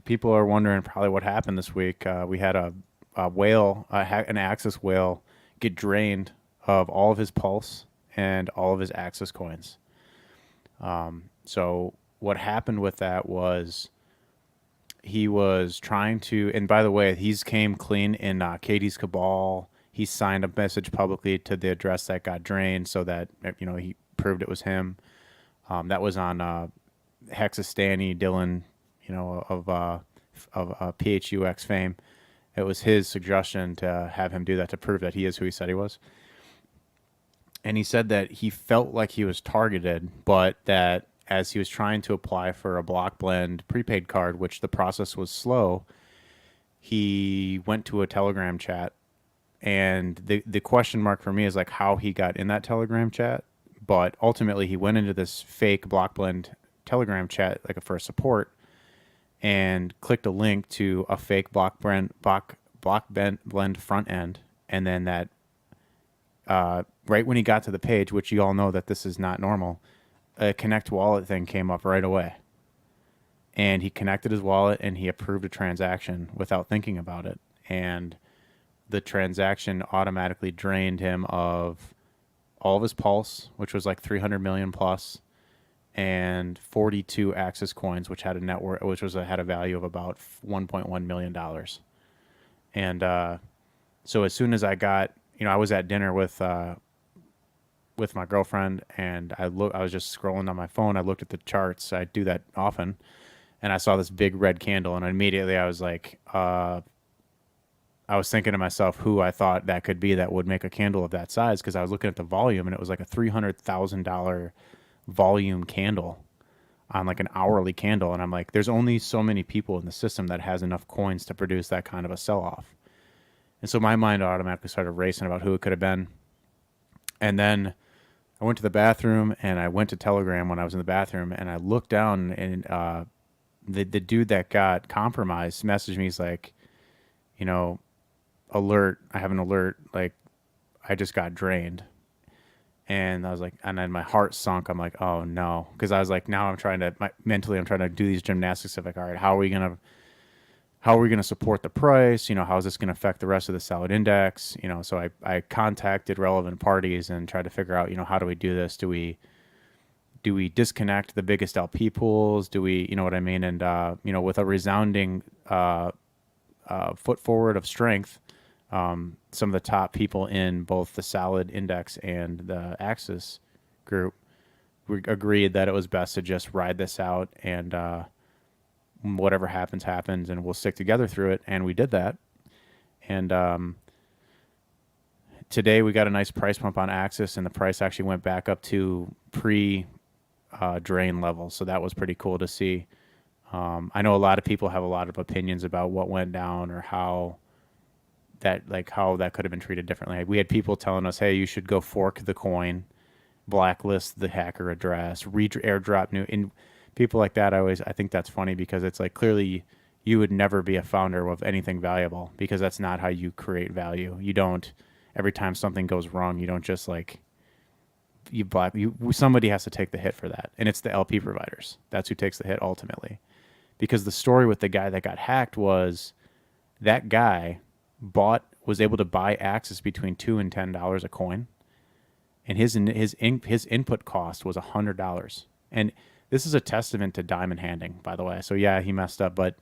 people are wondering probably what happened this week. We had a whale, an Axis whale, get drained of all of his Pulse and all of his Axis coins. So what happened with that was he was trying to, and by the way, he's came clean in Katie's Cabal. He signed a message publicly to the address that got drained, so that he proved it was him. That was on Hexastani Dylan, of PHUX fame. It was his suggestion to have him do that to prove that he is who he said he was. And he said that he felt like he was targeted, but that as he was trying to apply for a block blend prepaid card, which the process was slow, he went to a Telegram chat. And the question mark for me is like how he got in that Telegram chat. But ultimately, he went into this fake block blend Telegram chat, like for support, and clicked a link to a fake block blend front end. And then that, right when he got to the page, which you all know that this is not normal, a connect wallet thing came up right away. And he connected his wallet and he approved a transaction without thinking about it. And the transaction automatically drained him of all of his Pulse, which was like 300 million plus, and 42 Axis coins, which had a net worth, had a value of about $1.1 million. And so as soon as I got, I was at dinner with my girlfriend, and I was just scrolling on my phone. I looked at the charts. I do that often, and I saw this big red candle, and immediately I was like, I was thinking to myself who I thought that could be that would make a candle of that size, because I was looking at the volume, and it was like a $300,000 volume candle on like an hourly candle. And I'm like, there's only so many people in the system that has enough coins to produce that kind of a sell-off. And so my mind automatically started racing about who it could have been. And then I went to the bathroom, and I went to Telegram when I was in the bathroom, and I looked down, and the dude that got compromised messaged me. He's like, alert, I have an alert, like I just got drained. And I was like, and then my heart sunk. I'm like, oh no. Because I was like, now mentally I'm trying to do these gymnastics of like, all right, how are we gonna support the price? How is this gonna affect the rest of the solid index? So I contacted relevant parties and tried to figure out, how do we do this? Do we disconnect the biggest LP pools? Do we, what I mean? And with a resounding foot forward of strength, some of the top people in both the solid index and the Axis group agreed that it was best to just ride this out, and whatever happens, and we'll stick together through it. And we did that. And today we got a nice price pump on Axis, and the price actually went back up to pre-drain levels. So that was pretty cool to see. I know a lot of people have a lot of opinions about what went down, or how that could have been treated differently. We had people telling us, hey, you should go fork the coin, blacklist the hacker address, airdrop new, and people like that. I think that's funny, because it's like, clearly you would never be a founder of anything valuable, because that's not how you create value. You don't, every time something goes wrong, you don't just like, somebody has to take the hit for that. And it's the LP providers. That's who takes the hit ultimately. Because the story with the guy that got hacked was that guy was able to buy Axis between $2 and $10 a coin, and his input cost was $100. And this is a testament to diamond handing, by the way. So yeah, he messed up, but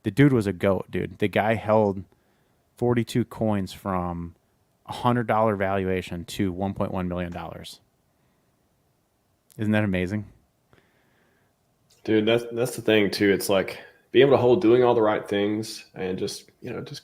the dude was a goat, dude. The guy held 42 coins from $100 valuation to $1.1 million. Isn't that amazing? Dude, that's the thing too. It's like being able to hold doing all the right things, and just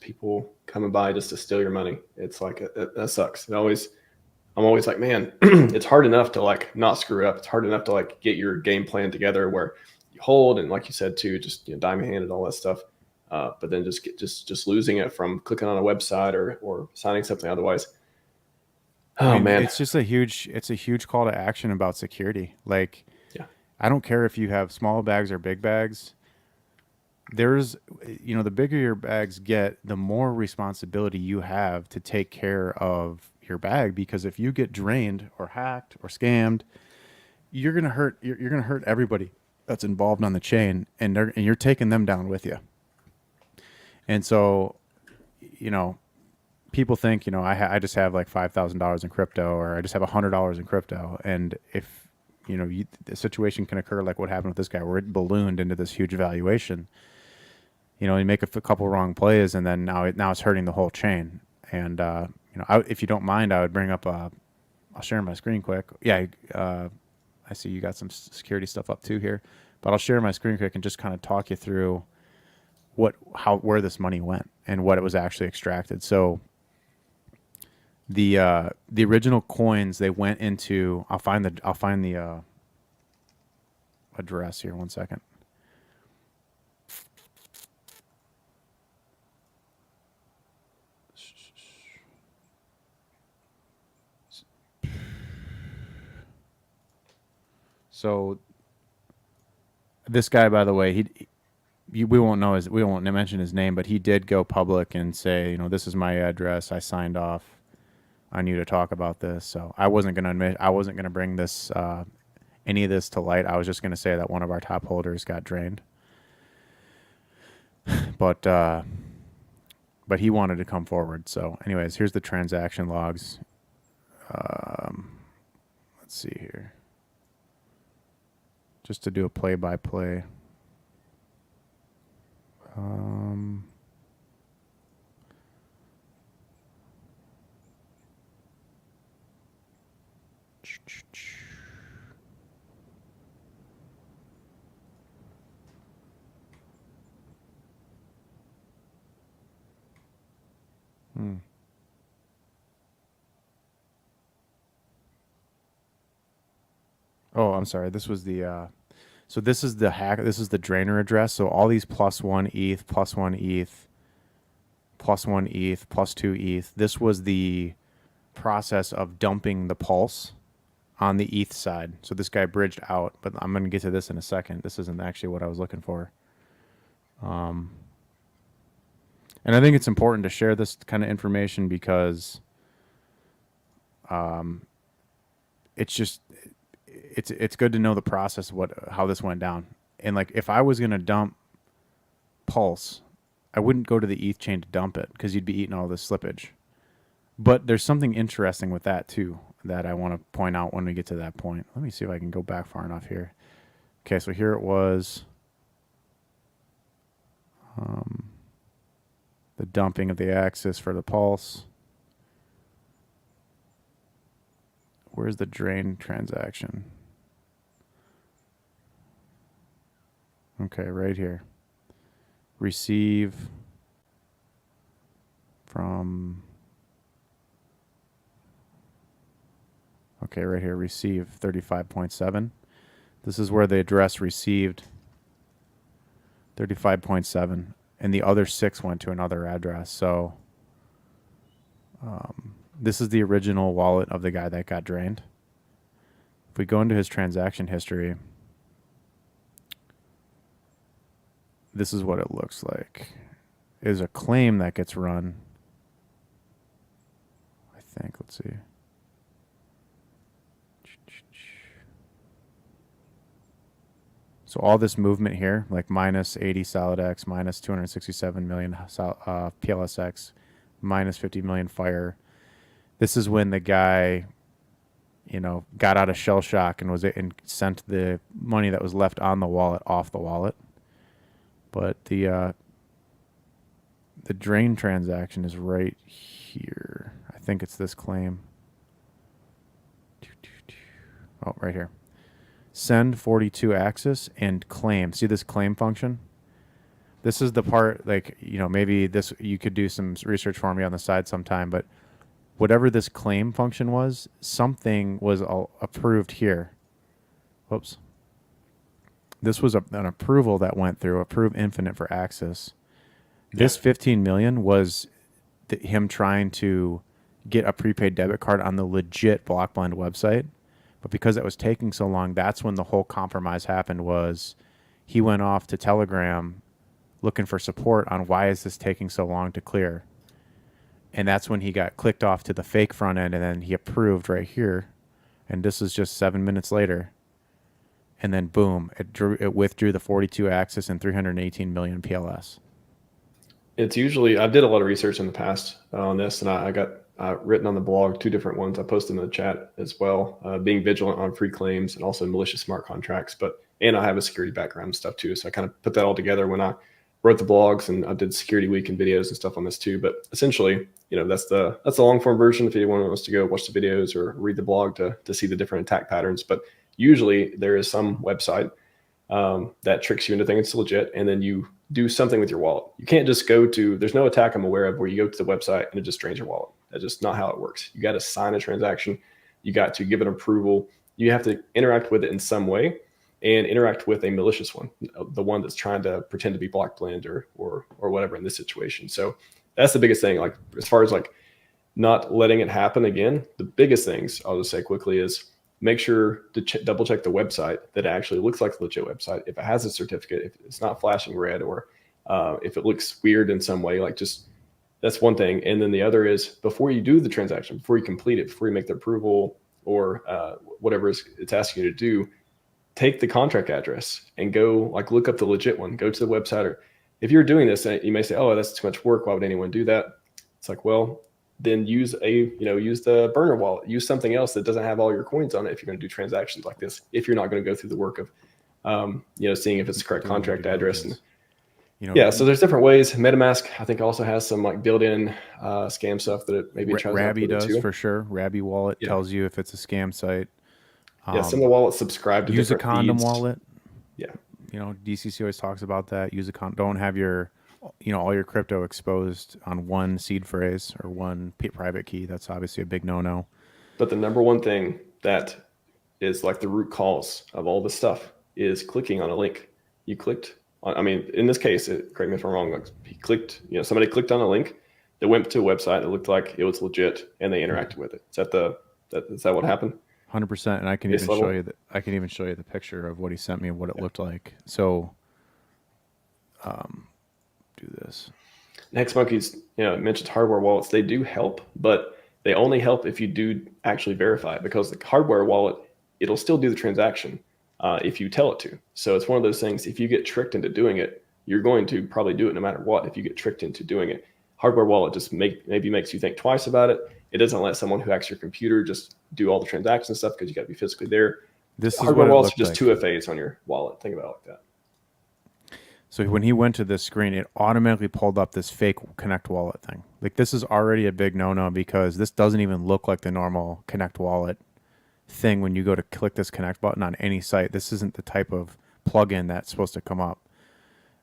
people coming by just to steal your money. It's like that sucks. I'm always like, man, it's hard enough to like not screw up. It's hard enough to like get your game plan together where you hold, and like you said too, just diamond handed, all that stuff. But then just losing it from clicking on a website or signing something otherwise. Oh man, it's just a huge call to action about security. Like, yeah, I don't care if you have small bags or big bags. There's, the bigger your bags get, the more responsibility you have to take care of your bag, because if you get drained or hacked or scammed, you're gonna hurt everybody that's involved on the chain, and you're taking them down with you. And so, you know, people think, I just have like $5,000 in crypto, or I just have $100 in crypto. And if, the situation can occur like what happened with this guy, where it ballooned into this huge valuation, you make a couple wrong plays, and then now it's hurting the whole chain. And, if you don't mind, I would bring up, I'll share my screen quick. Yeah. I see you got some security stuff up too here, but I'll share my screen quick and just kind of talk you through where this money went and what it was actually extracted. So the original coins, they went into, I'll find the address here. One second. So this guy, by the way, we won't mention his name, but he did go public and say, this is my address. I signed off on you to talk about this. So I wasn't going to bring this, any of this to light. I was just going to say that one of our top holders got drained. But he wanted to come forward. So anyways, here's the transaction logs. Let's see here. Just to do a play-by-play. Oh, I'm sorry. This was the so this is the hack. This is the drainer address. So all these +1 ETH, +1 ETH, +1 ETH, +2 ETH. This was the process of dumping the pulse on the ETH side. So this guy bridged out, but I'm going to get to this in a second. This isn't actually what I was looking for. And I think it's important to share this kind of information because it's good to know the process of how this went down. And like if I was going to dump Pulse, I wouldn't go to the ETH chain to dump it because you'd be eating all this slippage. But there's something interesting with that too that I want to point out when we get to that point. Let me see if I can go back far enough here. Okay, so here it was. The dumping of the axis for the Pulse. Where's the drain transaction? Okay, right here. Receive from... Okay, right here, receive 35.7. This is where the address received 35.7, and the other 6 went to another address. So this is the original wallet of the guy that got drained. If we go into his transaction history, this is what it looks like. There's a claim that gets run. I think, let's see. So all this movement here, like minus 80 SolidX, minus 267 million PLSX, minus 50 million Fire. This is when the guy, got out of shell shock and sent the money that was left on the wallet off the wallet. But the drain transaction is right here. I think it's this claim. Oh, right here. Send 42 axis and claim. See this claim function? This is the part, like, maybe you could do some research for me on the side sometime, but whatever this claim function was, something was approved here. Whoops. This was an approval that went through, approve infinite for axis. This 15 million was him trying to get a prepaid debit card on the legit Blockblend website. But because it was taking so long, that's when the whole compromise happened. Was he went off to Telegram looking for support on why is this taking so long to clear. And that's when he got clicked off to the fake front end, and then he approved right here. And this is just 7 minutes later. And then boom, it withdrew the 42 axis and 318 million PLS. It's usually, I did a lot of research in the past on this, and I got written on the blog, 2 different ones. I posted in the chat as well, being vigilant on free claims and also malicious smart contracts. And I have a security background and stuff too. So I kind of put that all together when I wrote the blogs, and I did security week and videos and stuff on this too. But essentially, that's the long form version. If anyone wants to go watch the videos or read the blog to see the different attack patterns, but usually there is some website that tricks you into thinking it's legit, and then you do something with your wallet. You can't just there's no attack I'm aware of where you go to the website and it just drains your wallet. That's just not how it works. You got to sign a transaction. You got to give it approval. You have to interact with it in some way and interact with a malicious one, the one that's trying to pretend to be block blend or whatever in this situation. So that's the biggest thing. Like as far as like not letting it happen again, the biggest things I'll just say quickly is make sure to double check the website that it actually looks like a legit website. If it has a certificate, if it's not flashing red, or if it looks weird in some way, like just that's one thing. And then the other is before you do the transaction, before you complete it, before you make the approval or whatever it's asking you to do, take the contract address and go like look up the legit one. Go to the website. Or if you're doing this, you may say, "Oh, that's too much work. Why would anyone do that?" It's like, well, then use the burner wallet, use something else that doesn't have all your coins on it if you're going to do transactions like this, if you're not going to go through the work of seeing if it's the correct contract address. And so there's different ways. MetaMask I think also has some like built-in scam stuff that it maybe tries Rabby does too. for sure. Rabby wallet tells you if it's a scam site. Some of the wallets subscribe to use a different condom feeds. wallet. Yeah, DCC always talks about that. Use a don't have your all your crypto exposed on one seed phrase or one private key. That's obviously a big no-no. But the number one thing that is like the root cause of all this stuff is clicking on a link. You clicked on, I mean, in this case, correct me if I'm wrong, like he clicked, somebody clicked on a link that went to a website that looked like it was legit and they interacted with it. Is that what happened? 100%. And I can even show you that. I can even show you the picture of what he sent me and what it looked like. So, do this. Next Monkeys, mentioned hardware wallets. They do help, but they only help if you do actually verify it, because the hardware wallet, it'll still do the transaction if you tell it to. So it's one of those things, if you get tricked into doing it, you're going to probably do it no matter what if you get tricked into doing it. Hardware wallet just maybe makes you think twice about it. It doesn't let someone who hacks your computer just do all the transaction stuff because you got to be physically there. Hardware wallets are just 2FAs on your wallet. Think about it like that. So when he went to this screen, it automatically pulled up this fake Connect Wallet thing. Like this is already a big no-no because this doesn't even look like the normal Connect Wallet thing when you go to click this Connect button on any site. This isn't the type of plugin that's supposed to come up.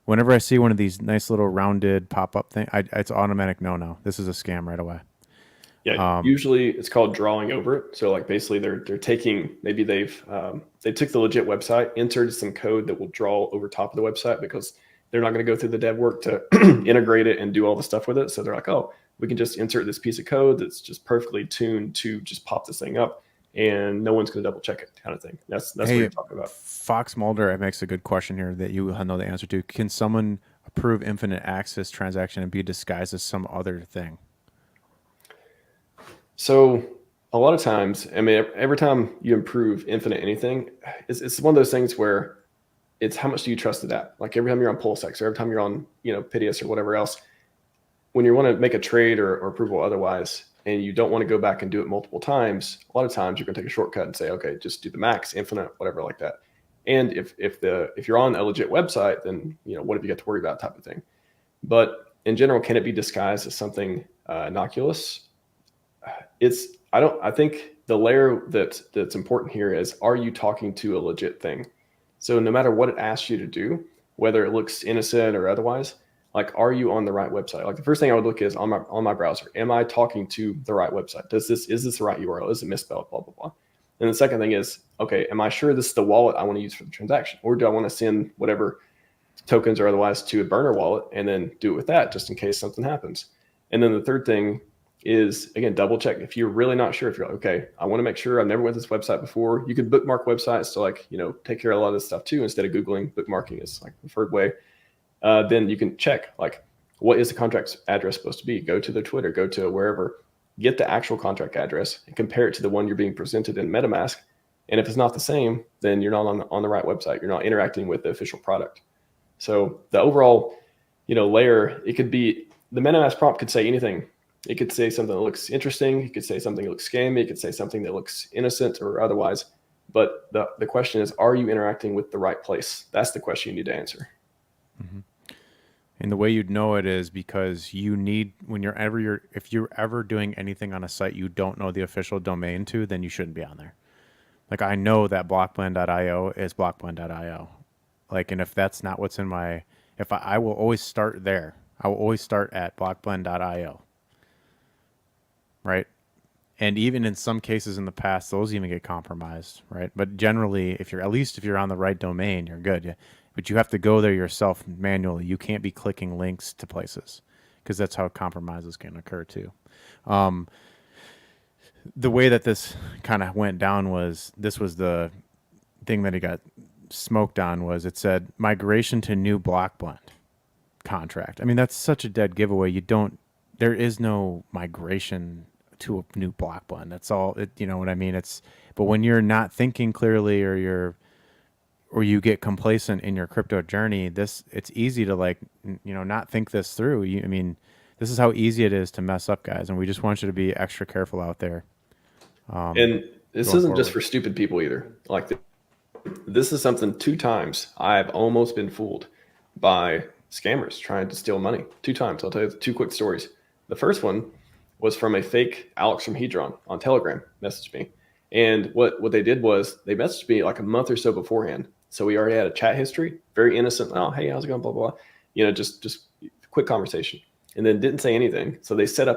Whenever I see one of these nice little rounded pop-up thing, it's automatic no-no. This is a scam right away. Yeah, usually it's called drawing over it. So like basically they're taking, maybe they took the legit website, inserted some code that will draw over top of the website because they're not going to go through the dev work to integrate it and do all the stuff with it. So they're like, oh, we can just insert this piece of code that's just perfectly tuned to just pop this thing up and no one's going to double check it kind of thing. That's what you're talking about. Fox Mulder makes a good question here that you know the answer to. Can someone approve infinite access transaction and be disguised as some other thing? So a lot of times, I mean, every time you improve infinite anything, it's one of those things where it's how much do you trust the app? Like every time you're on PulseX or every time you're on, Pitius or whatever else, when you want to make a trade or approval otherwise, and you don't want to go back and do it multiple times, a lot of times you're going to take a shortcut and say, okay, just do the max, infinite, whatever like that. And if you're on a legit website, then, what have you got to worry about type of thing. But in general, can it be disguised as something innocuous? I think the layer that's important here is, are you talking to a legit thing? So no matter what it asks you to do, whether it looks innocent or otherwise, like, are you on the right website? Like the first thing I would look is on my browser. Am I talking to the right website? Is this the right URL? Is it misspelled? Blah, blah, blah. And the second thing is, okay, am I sure this is the wallet I want to use for the transaction? Or do I want to send whatever tokens or otherwise to a burner wallet and then do it with that just in case something happens? And then the third thing is, again, double check. If you're really not sure, if you're like, okay, I want to make sure, I've never went to this website before. You could bookmark websites to take care of a lot of this stuff too, instead of Googling. Bookmarking is like the preferred way. Then you can check, like, what is the contract address supposed to be? Go to their Twitter, go to wherever, get the actual contract address and compare it to the one you're being presented in MetaMask. And if it's not the same, then you're not on the right website. You're not interacting with the official product. So the overall layer, it could be, the MetaMask prompt could say anything. It could say something that looks interesting. It could say something that looks scammy. It could say something that looks innocent or otherwise. But the question is, are you interacting with the right place? That's the question you need to answer. Mm-hmm. And the way you'd know it is because you need, if you're ever doing anything on a site you don't know the official domain to, then you shouldn't be on there. Like, I know that blockblend.io is blockblend.io. Like, and if that's not what's in my, I will always start there. I will always start at blockblend.io. Right. And even in some cases in the past, those even get compromised. Right. But generally, if you're on the right domain, you're good. Yeah. But you have to go there yourself manually. You can't be clicking links to places because that's how compromises can occur too. The way that this kind of went down was, this was the thing that he got smoked on, was it said migration to new block blend contract. I mean, that's such a dead giveaway. There is no migration to a new block blend. That's all it, you know what I mean? But when you're not thinking clearly, or you get complacent in your crypto journey, it's easy to not think this through. I mean, this is how easy it is to mess up, guys. And we just want you to be extra careful out there. And this isn't just for stupid people either. Like, this is something 2 times I've almost been fooled by scammers trying to steal money. 2 times. I'll tell you 2 quick stories. The first one was from a fake Alex from Hedron on Telegram messaged me. And what they did was they messaged me like a month or so beforehand. So we already had a chat history, very innocent. Oh, hey, how's it going? Blah, blah, blah. Just quick conversation. And then didn't say anything. So they set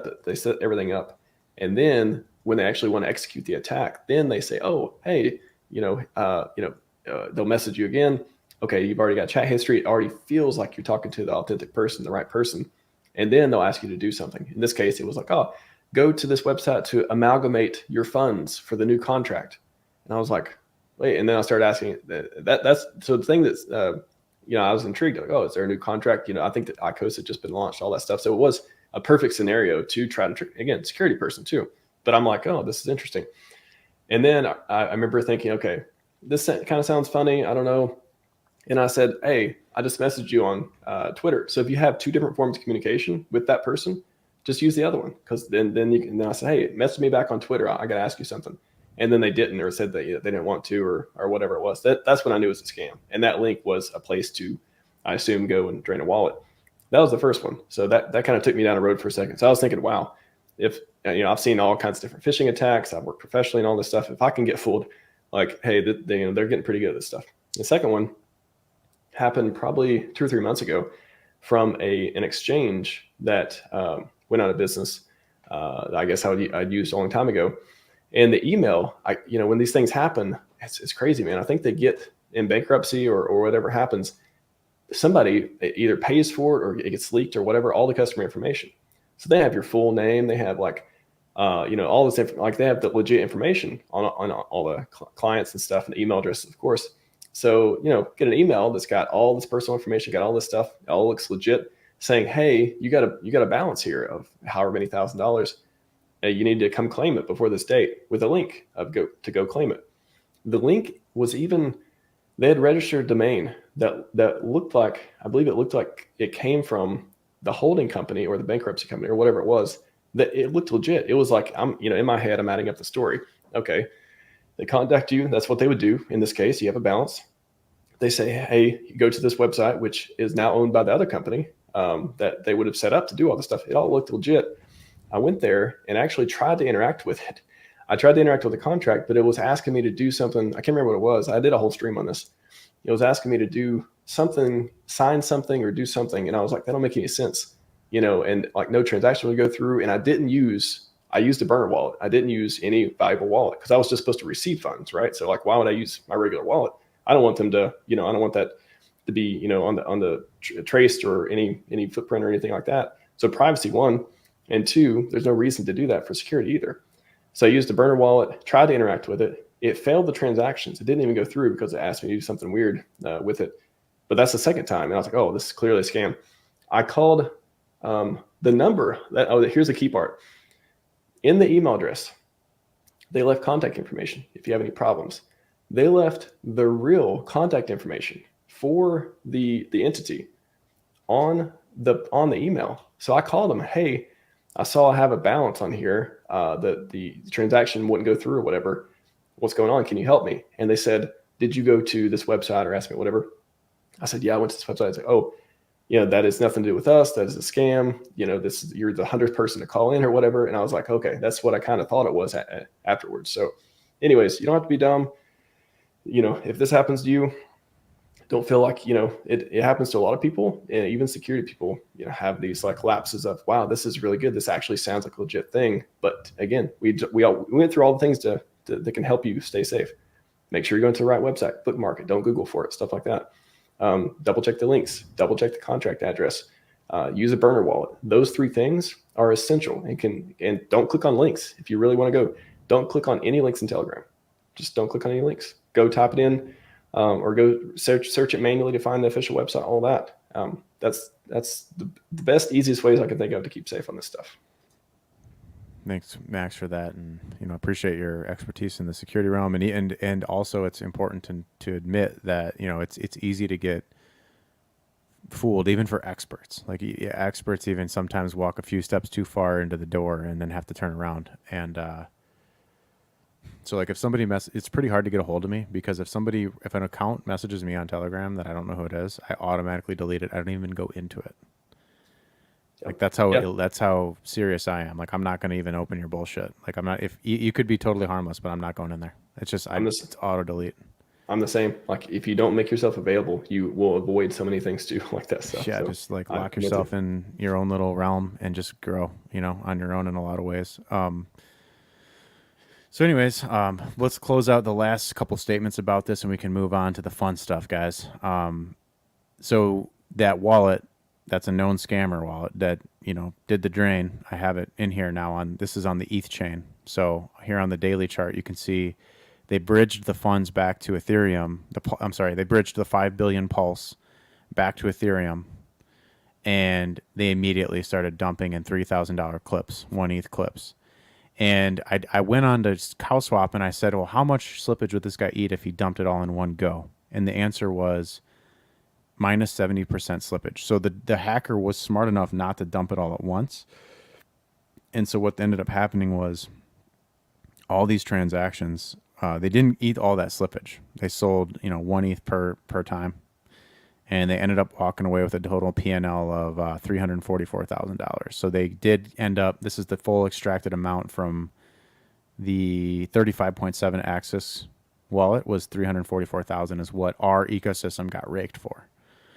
everything up. And then when they actually want to execute the attack, then they say, oh, hey, they'll message you again. Okay, you've already got chat history. It already feels like you're talking to the authentic person, the right person. And then they'll ask you to do something. In this case, it was like, oh, go to this website to amalgamate your funds for the new contract. And I was like, wait. And then I started asking that's so the thing that's, I was intrigued. Like, oh, is there a new contract? I think that ICOS had just been launched, all that stuff. So it was a perfect scenario to try to trick, again, security person too. But I'm like, oh, this is interesting. And then I remember thinking, okay, this kind of sounds funny. I don't know. And I said, hey, I just messaged you on Twitter. So if you have 2 different forms of communication with that person, just use the other one. Because then I said, hey, message me back on Twitter. I got to ask you something. And then they didn't, or said that they didn't want to, or whatever it was. That's when I knew it was a scam. And that link was a place to, I assume, go and drain a wallet. That was the first one. So that kind of took me down a road for a second. So I was thinking, wow, if I've seen all kinds of different phishing attacks. I've worked professionally and all this stuff. If I can get fooled, like, hey, they're getting pretty good at this stuff. The second one happened probably 2 or 3 months ago from an exchange that went out of business. I guess I'd used a long time ago. And the email, when these things happen, it's crazy, man. I think they get in bankruptcy or whatever happens, somebody either pays for it or it gets leaked or whatever, all the customer information. So they have your full name. They have all this like they have the legit information on all the clients and stuff, and email addresses, of course. So, get an email that's got all this personal information, got all this stuff, it all looks legit, saying, hey, you got a balance here of however many $1,000. You need to come claim it before this date, with a link to go claim it. The link was they had registered a domain that looked like, I believe it looked like it came from the holding company or the bankruptcy company or whatever it was, that it looked legit. It was like, in my head, I'm adding up the story. Okay. They contact you. That's what they would do. In this case, you have a balance. They say, hey, you go to this website, which is now owned by the other company that they would have set up to do all this stuff. It all looked legit. I went there and actually tried to interact with it. I tried to interact with the contract, but it was asking me to do something. I can't remember what it was. I did a whole stream on this. It was asking me to do something, sign something or do something. And I was like, that don't make any sense, and like no transaction would go through. And I used a burner wallet. I didn't use any valuable wallet because I was just supposed to receive funds, right? So like, why would I use my regular wallet? I don't want them to, I don't want that to be, on the traced or any footprint or anything like that. So privacy, 1, and 2, there's no reason to do that for security either. So I used a burner wallet, tried to interact with it. It failed the transactions. It didn't even go through because it asked me to do something weird with it. But that's the second time. And I was like, oh, this is clearly a scam. I called the number here's the key part. In the email address, they left contact information if you have any problems. They left the real contact information for the entity on on the email. So I called them, hey, I saw I have a balance on here. The transaction wouldn't go through or whatever. What's going on? Can you help me? And they said, did you go to this website or ask me whatever? I said, yeah, I went to this website. I was like, oh, that is nothing to do with us. That is a scam. You're the 100th person to call in or whatever. And I was like, okay, that's what I kind of thought it was afterwards. So anyways, you don't have to be dumb. If this happens to you, don't feel like, it happens to a lot of people, and even security people, have these like lapses of, wow, this is really good. This actually sounds like a legit thing. But again, we went through all the things that can help you stay safe. Make sure you're going to the right website, bookmark it, don't Google for it, stuff like that. Double check the links, double check the contract address, use a burner wallet. Those 3 things are essential, and don't click on links. If you really want to go, don't click on any links in Telegram. Just don't click on any links. Go type it in, or go search it manually to find the official website, all that. That's the best, easiest ways I can think of to keep safe on this stuff. Thanks, Max, for that, and appreciate your expertise in the security realm, and also it's important to admit that it's easy to get fooled, even for experts. Like experts even sometimes walk a few steps too far into the door and then have to turn around. And so like if somebody it's pretty hard to get a hold of me, because if an account messages me on Telegram that I don't know who it is, I automatically delete it. I don't even go into it. Like that's how serious I am. Like I'm not going to even open your bullshit. Like I'm not. If you could be totally harmless, but I'm not going in there. It's just it's auto delete. I'm the same. Like if you don't make yourself available, you will avoid so many things too, like that stuff. Yeah, so just like lock yourself in your own little realm and just grow. On your own in a lot of ways. So anyways, let's close out the last couple statements about this, and we can move on to the fun stuff, guys. So that wallet. That's a known scammer wallet that, did the drain. I have it in here now this is on the ETH chain. So here on the daily chart, you can see they bridged the funds back to Ethereum. They bridged the 5 billion Pulse back to Ethereum, and they immediately started dumping in $3,000 clips, 1 ETH clips. And I went on to CowSwap and I said, well, how much slippage would this guy eat if he dumped it all in one go? And the answer was minus 70% slippage. So the hacker was smart enough not to dump it all at once. And so what ended up happening was all these transactions, they didn't eat all that slippage. They sold, 1 ETH per time. And they ended up walking away with a total P&L of $344,000. So they did end up, this is the full extracted amount from the 35.7 Axis wallet, was $344,000 is what our ecosystem got raked for.